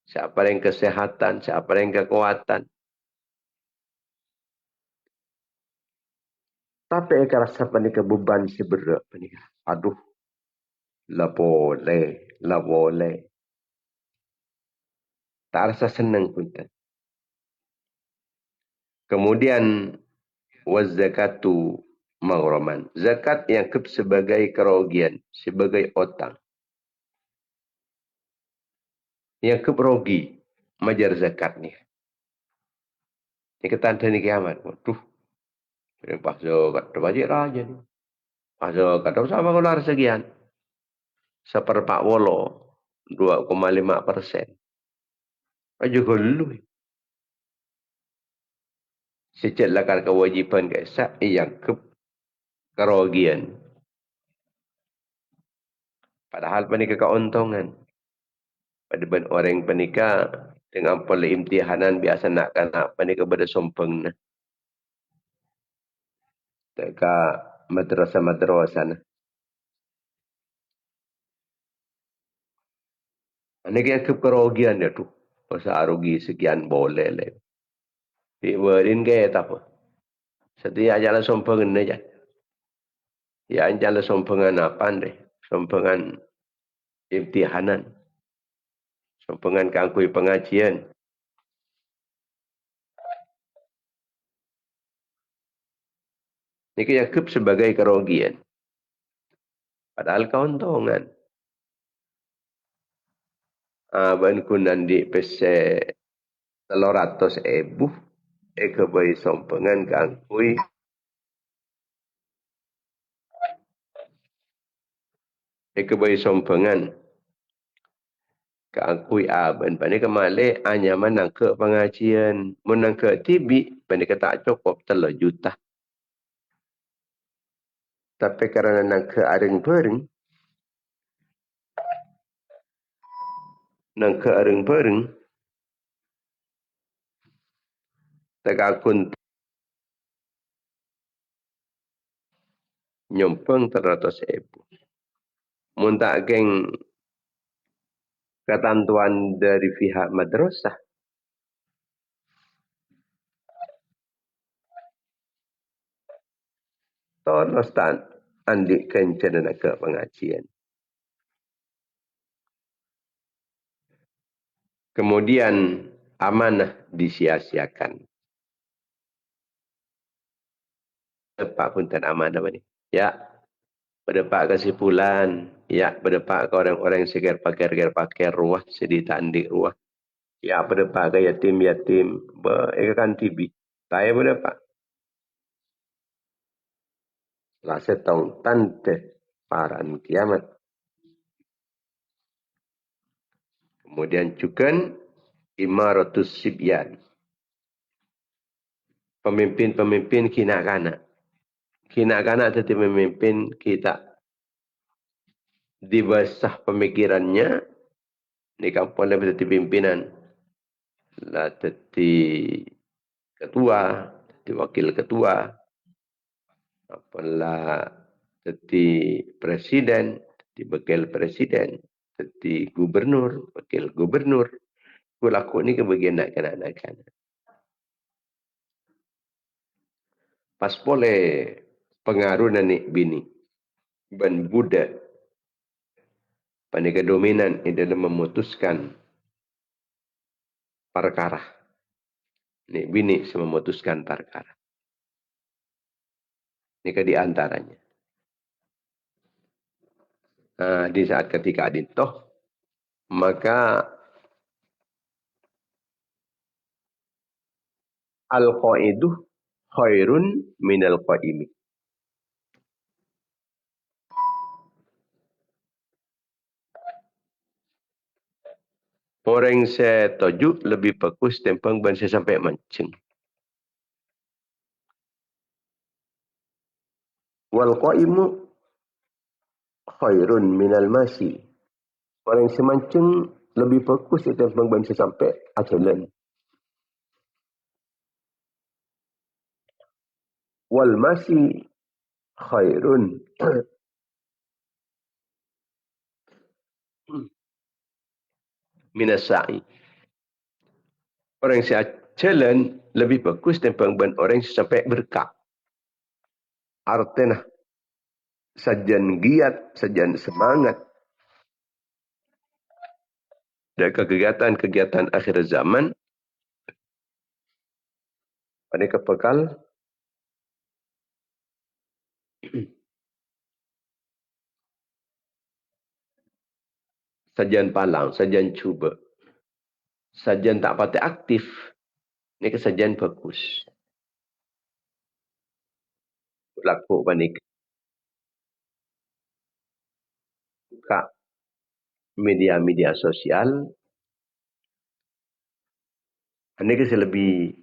Siapa yang kesehatan. Siapa yang kekuatan. Tapi saya rasa panika beban si berat panika. Aduh. Lah boleh. Lah boleh. Tak rasa senang pun. Kemudian wazakatu maghraman. Zakat yang sebagai kerugian, sebagai otang. Yang kerugi majar zakat ni. Ini ketanda ni kiamat. Waduh. Pas zakat terbajik raja ni. Pas zakat sama kalau sekian. Seperempat wolo. 2,5%. Aja gelu. Secatlah kewajiban kesak yang kerugian. Padahal panika keuntungan. Pada ben orang panika dengan pola imtihanan biasa nak kena panika pada sompeng na. Teka madrasah-madrasah na. Ini kaya kekerugian dia tu. Masa rugi sekian boleh lah. Ibarin kaya tak apa. Setiap jalan sompengan aja. Ya jalan sompengan apa deh? Sompengan imtihanan. Sompengan kangkui pengajian. Ini kaya kep sebagai kerugian. Padahal keuntungan. Ban kunan di pese 300,000. Kebayi sompengan kangkui. Kebayi sompengan. Kangkui aban. Pani kemalik hanya menang ke pengajian. Menang ke tibi. Pani tak cukup 3 juta. Tapi kerana nak ke areng-pereng. Nak ke areng-pereng. Tak akun nyompeng 300,000. Muntak geng ketentuan dari pihak madrasah. Tolos tak andik kencana nak ke pengajian. Kemudian amanah disia-siakan. Pak punten amanah ni. Ya, berdepak kesimpulan. Ya, berdepak ke orang-orang yang segar pakai ruah. Sedih tandik ruah. Ya, berdepak ke yatim-yatim. Berikakan tibi. Saya berdepak. Lah setong tante paran kiamat. Kemudian juga imaratus sibyan. Pemimpin-pemimpin kina-kanak. Kina-kanak tetap memimpin kita. Dibasah pemikirannya. Ini kampung lebih teti pimpinan. Lah teti ketua. Teti wakil ketua. Apalah teti presiden. Teti wakil presiden. Teti gubernur. Wakil gubernur. Kulaku ni kebagian nak kanak-kanak. Pas boleh pengaruh nenek bini. Ben budak. Panika dominan dalam memutuskan perkara. Nek bini memutuskan perkara. Ini di antaranya. Di saat ketika adintoh, maka al-qaidu khairun minal qaimi. Orang saya tuju lebih bagus tempang ban saya sampai mancing. Wal qaimu khairun minal masi. Orang semancing lebih bagus tempang ban saya sampai ajalan. Wal masi khairun minas sa'i. Orang yang jalan lebih bagus tempang ban orang yang sampai berkah. Artinya sajian giat, sajian semangat. Dan kegiatan-kegiatan akhir zaman. Pada kepekal. Sajian palang, sajian cuba. Sajian tak patut aktif. Ini kesajian bagus. Laku panik. Buka media-media sosial. Ini saya lebih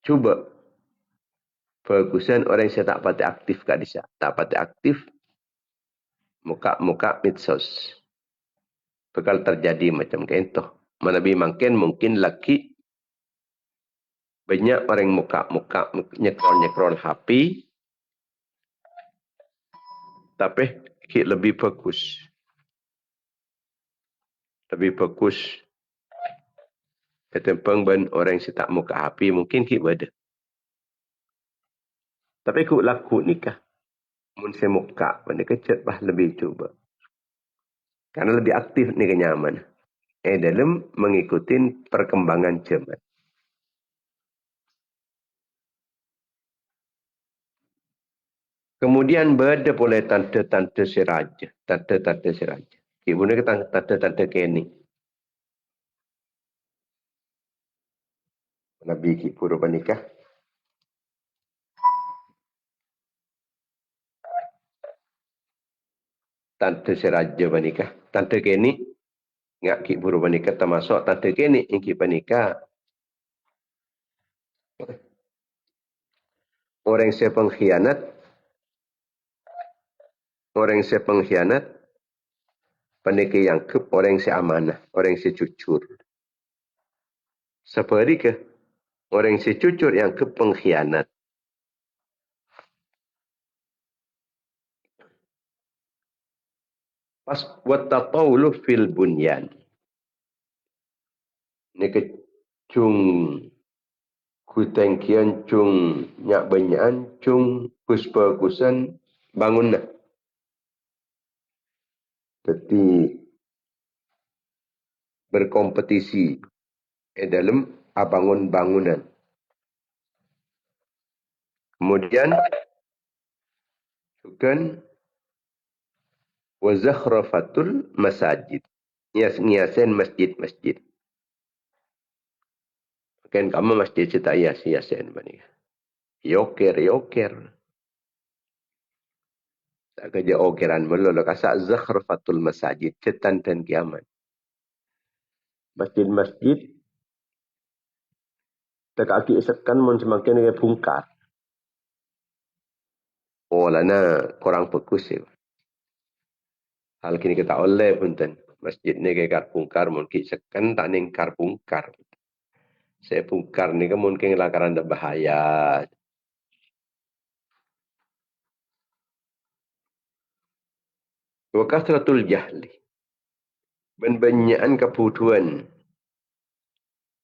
cuba. Bagusan orang yang tak patut aktif kat desa. Tak patut aktif. muka medsos. Bakal terjadi macam itu. Lebih mungkin laki banyak orang muka nyekrol HP, tapi lebih fokus. Lebih fokus. Ketempang ban orang yang tak muka HP mungkin ada. Tapi laku nikah. Mun saya muka, benda kecet bah lebih cuba. Karena lebih aktif ni kenyaman. Dalam mengikuti perkembangan zaman. Kemudian berada pula tante-tante siraja. Tante-tante siraja. Ibu ni kata tante-tante kini. Nabi ki pura nikah. Tante siraja bernikah. Tante kini. Ngak ki pura bernikah termasuk tante kini. Yang ki bernikah. Orang yang pengkhianat. Orang yang pengkhianat. Pernikah yang ke orang yang amanah. Orang yang jujur. Seperti ke? Orang yang jujur yang ke pengkhianat. Pas watatawlu fil bunyan. Ini kecung kutengkian cung nyak banyakan cung kuspa-kusan bangunan. Jadi berkompetisi dalam bangun bangunan. Kemudian bukan wazakhrafatul masajid. Ngiasin masjid-masjid. Kan kamu masjid cita hiasin bani. Yoker. Tak kerja okeran melulu kasak zakhrafatul masajid cetan dan kiamat. Masjid-masjid tak kaki sekan mun semakin dia bungkar. Oh lana korang fokus ya. Hal kini kita oleh punten. Masjid ni kaya bungkar mungkin sekan tak ningkar bungkar. Saya bungkar ni kan mungkin lakaran ada bahaya. Wa kasratul jahli. Banyakan kebutuhan.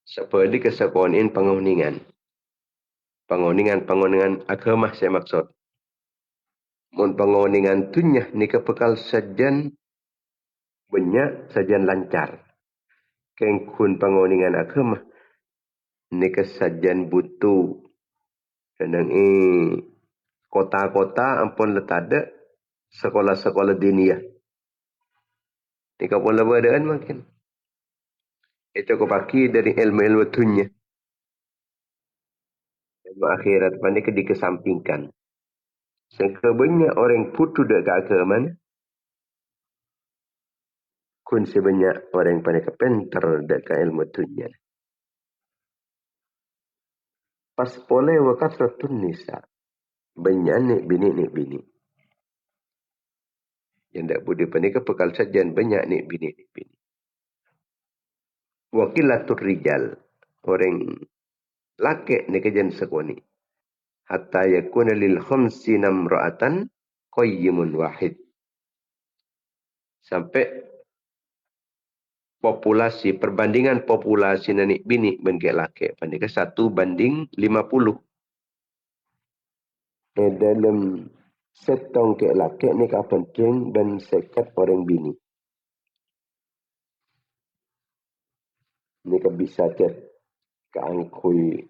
Seperti kesekonin penguningan. Penguningan agama saya maksud. Mun penguningan tunya ni kepekal sajan banyak sajan lancar. Kengkun penguningan agama ni kesajan butuh. Dan kota-kota ampun letada sekolah-sekolah diniyah. Ni kau pun lebih ada kan makin. Itu kau pakai dari ilmu-ilmu tunya. Ilmu akhirat mana ke dikesampingkan. Sehingga banyak orang putu dekat agama ni. Kun sebanyak orang pada kepentar dekat ilmu tunya. Pas boleh wakat ratun nisa. Banyak ni bini. Yang tak boleh panik pekal sajian banyak ni bini. Wakilatul rijal. Orang laki ni kejan sekoni. Hatta yakuna lil khamsi namra'atan qayyimun wahid. Sampai perbandingan populasi nanik bini bengke laki. Pandai 1:50. Dalam setong ke laki ni ka penting dan sekat orang bini. Ni ka bisa keangkui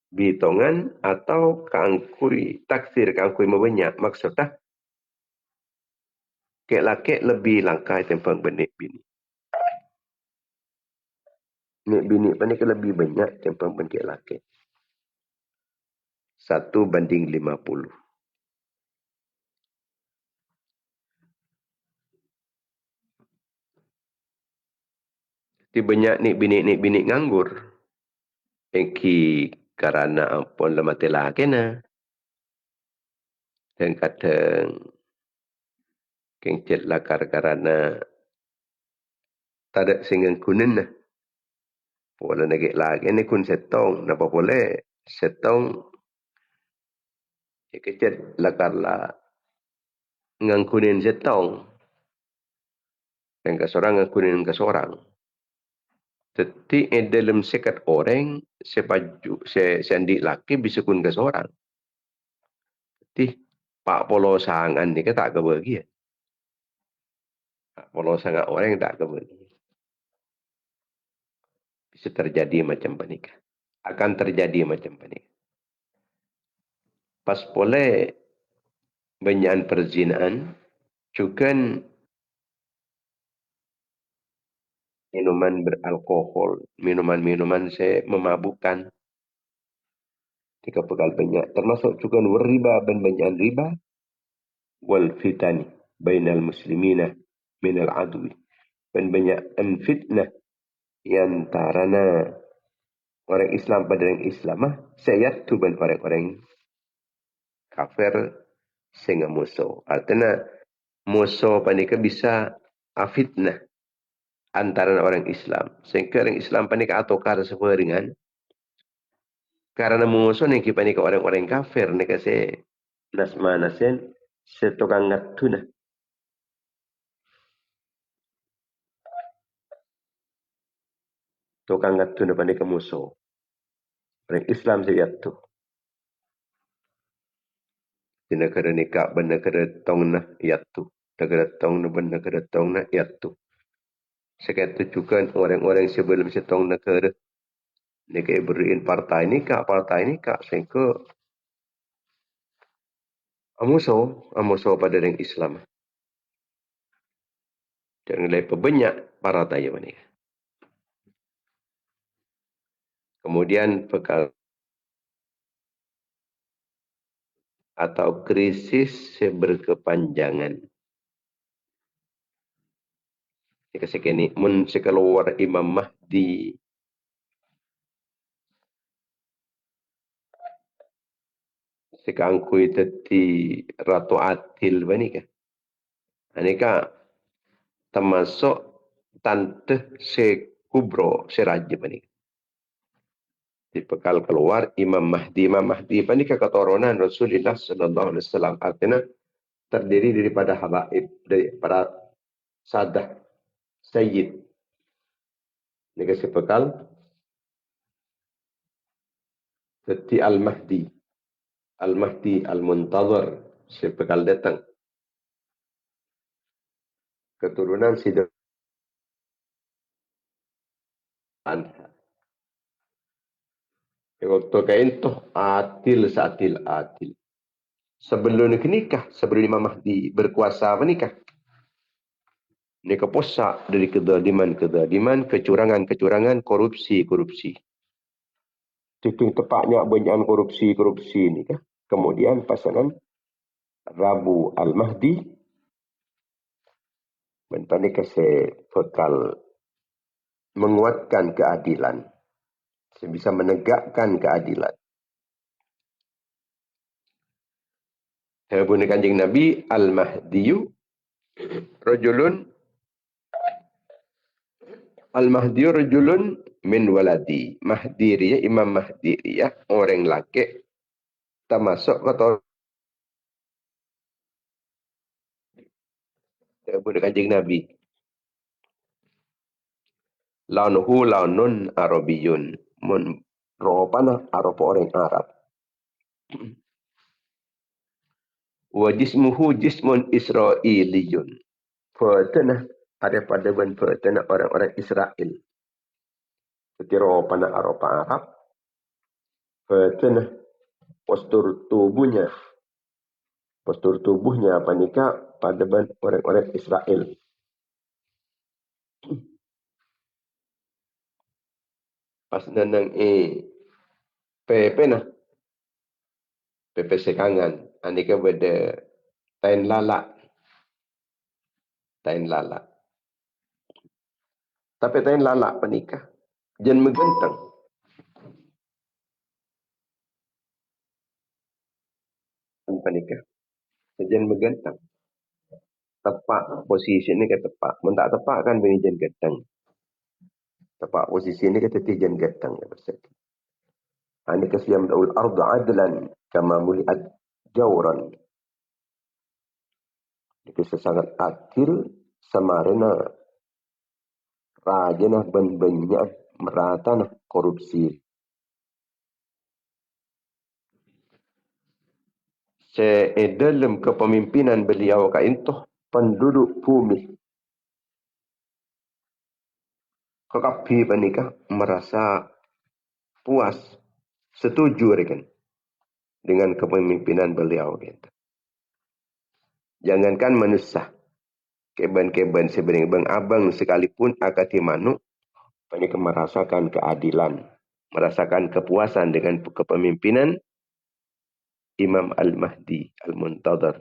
bitongan atau keangkui taksir keangkui banyak. Maksudnya ke laki lebih langkai tempang benik bini. Nek bini panik lebih banyak tempang benik laki. 1:50. Di banyak ni bini nganggur. Eki karena ampun lemah telaki na. Dan kadang Kengcet lakar karena tada singan kunin na. Wala nagik lagi ni kun setong. Napa boleh setong kengcet lakar la ngang kunin setong. Yang kasorang ngang kunin kasorang. Teti dalam sekat orang sepaju seandi laki bisa kun kasorang. Teti pak polo sangan ni ka tak kebagi. Pak polo sangan orang tak kebagi. Bisa terjadi macam panika. Akan terjadi macam panika. Pas boleh banyakan perzinaan, juga minuman beralkohol, minuman-minuman saya memabukkan, jika pegal banyak, termasuk juga riba dan banyakan riba, wal fitani, bainal muslimina, minal adwi, dan banyak fitnah, yang antarana orang Islam pada orang Islam, saya tu ban orang-orang kafir sehingga musuh. Artinya musuh panika bisa fitnah antara orang Islam. Sehingga orang Islam panika atokar sebaringan karena musuh ni panika orang-orang kafir ni kasi nasma nasen setukang ngatuna. Tukang ngatuna panika musuh. Orang Islam saya tu. Di negara nikah bernegara tong na yatu. Negara tong na bernegara tong na yatu. Sekian juga orang-orang sebelum setong negara. Mereka beriin partai nikah sehingga musuh pada orang Islam. Dan nilai pebanyak partai ini. Kemudian bekal atau krisis berkepanjangan. Jika sekini mun sekeluar Imam Mahdi sekangkui teti Ratu Adil banika. Anika termasuk tante sekubro seraja banika. Di bekal keluar Imam Mahdi. Imam Mahdi banika keturunan Rasulullah sallallahu alaihi wasallam. Artinya terdiri daripada habaib, dari para sadah sayyid. Ini kasih bekal teti Al-Mahdi. Al-Mahdi Al-Muntazir sebekal datang. Keturunan Sidah Anha. Waktu kain tu adil seadil adil. Sebelum nikah, sebelum Imam Mahdi berkuasa menikah. Nikah posak dari kedaliman, kecurangan, korupsi. Titik tepatnya banyak korupsi nikah. Kemudian pasangan Rabu Al-Mahdi menikah sebekal menguatkan keadilan. Bisa menegakkan keadilan. Habun Kanjeng Nabi Al-Mahdiyu rajulun min waladi. Mahdi Imam Mahdi orang laki termasuk kata Habun Kanjeng Nabi. Launuhu launun Arabiyun. Mun ropana Arab orang Arab. Wa jismuhu jismun Israiliyun. Pertana ada pada pertana orang-orang Israel. Seperti ropana Arab. Pertana postur tubuhnya apa nikah pada orang-orang Israel. Pas nanang pepe sekangan anika beda tain lala tapi tain lala panikah jen megentang panikah jen megentang tepak posisi ini ke tepak. Mun tak tepak kan binijan gedang. Tepak posisi ini ke tetijan gedang ya Ustaz. Ani kasiyam daul ardu adlan kama muliat jawran. Itu sangat adil samarena rajana ban-banyak merata nah korupsi. Dalam kepemimpinan beliau kaintoh penduduk bumi kekapi panika merasa puas, setuju rekan dengan kepemimpinan beliau gitu. Jangankan manusia, keban-keban sebenarnya bang abang sekalipun akati manuk, panika merasakan keadilan, merasakan kepuasan dengan kepemimpinan Imam Al-Mahdi Al-Muntadhar.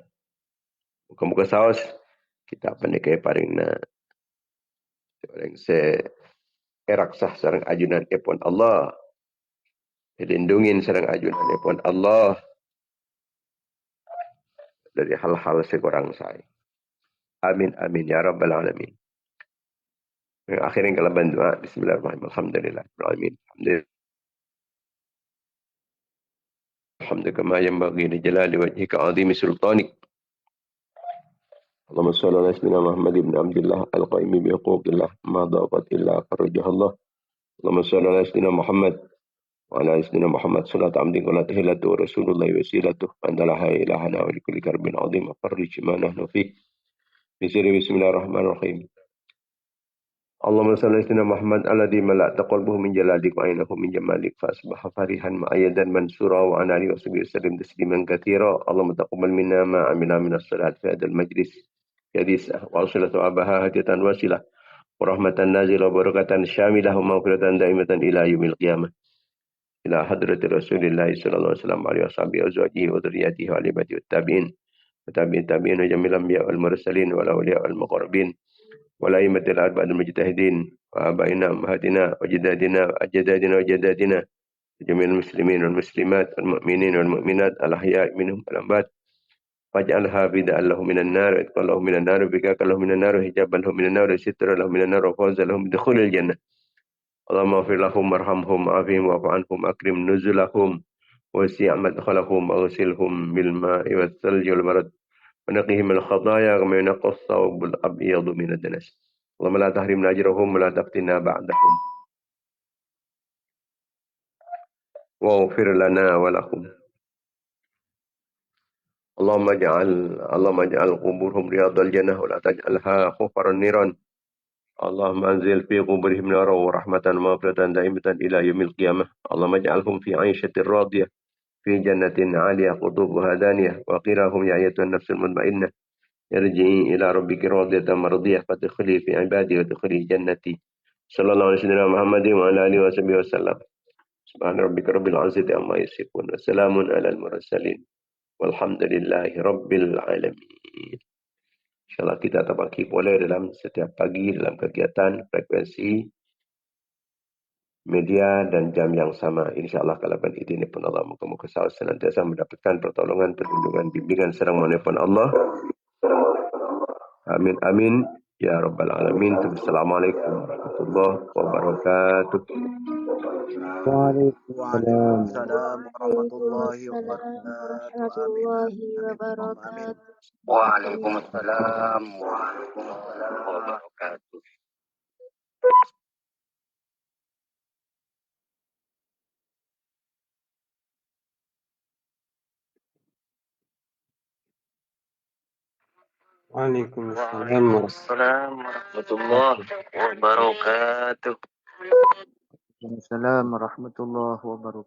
Muka-muka saos kita panika paring na paring se eraksah sareng ajunan ipun Allah. Dilindungin sareng ajunan ipun Allah dari hal-hal sekurang saya. Amin amin ya rabbal alamin. Akhirnya kalau doa bismillahirrahmanirrahim. Alhamdulillah. Amin. Alhamdulillah ma yanbaghi li jalali wajhika azimi sultanik. اللهم صل على سيدنا محمد بن عبد الله القائم بحقوق الله ما ضاقت إلا فرجها الله اللهم صل على سيدنا محمد وعلى سيدنا محمد صلاة عبدك ولا تهلة ورسول الله وسيلته أنت لها إلهنا ولكل كرب عظيم فرج ما نحن فيه بسم الله الرحمن الرحيم اللهم صل على سيدنا محمد الذي ملأت قلبه من جلالك وعينه من جمالك فأصبح فرحا مؤيدا منصورا وعن آله وصحبه وسلم تسليما كثيرا اللهم تقبل منا ما عملنا من الصلاة في هذا المجلس حديثة وأوصلة أبها هدية واسلة ورحمة نازلة وبركة شاملة ومغفرة دائمة إلى يوم القيامة إلى حضرة رسول الله صلى الله عليه وسلم وعلى أصحابه وأزواجه وذرياته وعلى والتابعين وتابعين التابعين وجميع الأنبياء والمرسلين والأولياء والمقربين والأئمة الأربعة المجتهدين وآبائنا وأمهاتنا وجدادنا وأجدادنا وجدادنا وجميع المسلمين والمسلمات والمؤمنين والمؤمنات الأحياء منهم والأموات واجعلها بدءا له من النار وإتقا له من النار وبكاء له من النار وحجابا له من النار وسترا له من النار وفوزا لهم بدخول الجنة اللهم اغفر لهم وارحمهم وعافهم واعف عنهم أكرم نزلهم وسع مدخلهم واغسلهم بالماء والثلج والبرد ونقهم الخطايا كما ينقى الثوب الأبيض من الدنس اللهم لا تحرمنا أجرهم ولا تفتنا بعدهم واغفر لنا ولهم اللهم اجعل قبورهم رياض الجنة ولا تجعلها حفر النيران اللهم انزل في قبورهم نارا ورحمة ومغفرة دائمة إلى يوم القيامة اللهم اجعلهم في عيشة راضية في جنة عالية قطوفها دانية وقراهم يا أيتها النفس المطمئنة ارجعي إلى ربك راضية مرضية فادخلي في عبادي وادخلي جنتي صلى الله عليه وسلم محمد وعلى آله وصحبه وسلم سبحان ربك رب العزة عما يصفون وسلام على المرسلين والحمد لله رب العالمين. InsyaAllah kita terbagi boleh dalam setiap pagi dalam kegiatan frekuensi media dan jam yang sama. InsyaAllah kalau ini pun Allah muka-muka senantiasa mendapatkan pertolongan, perlindungan, bimbingan serang manapun Allah. Amin amin ya rabbal alamin. Assalamualaikum warahmatullahi wabarakatuh. Waalaikumsalam warahmatullahi wabarakatuh. Waalaikumsalam warahmatullahi wabarakatuh. Waalaikumsalam warahmatullahi wabarakatuh. Waalaikumsalam warahmatullahi wabarakatuh.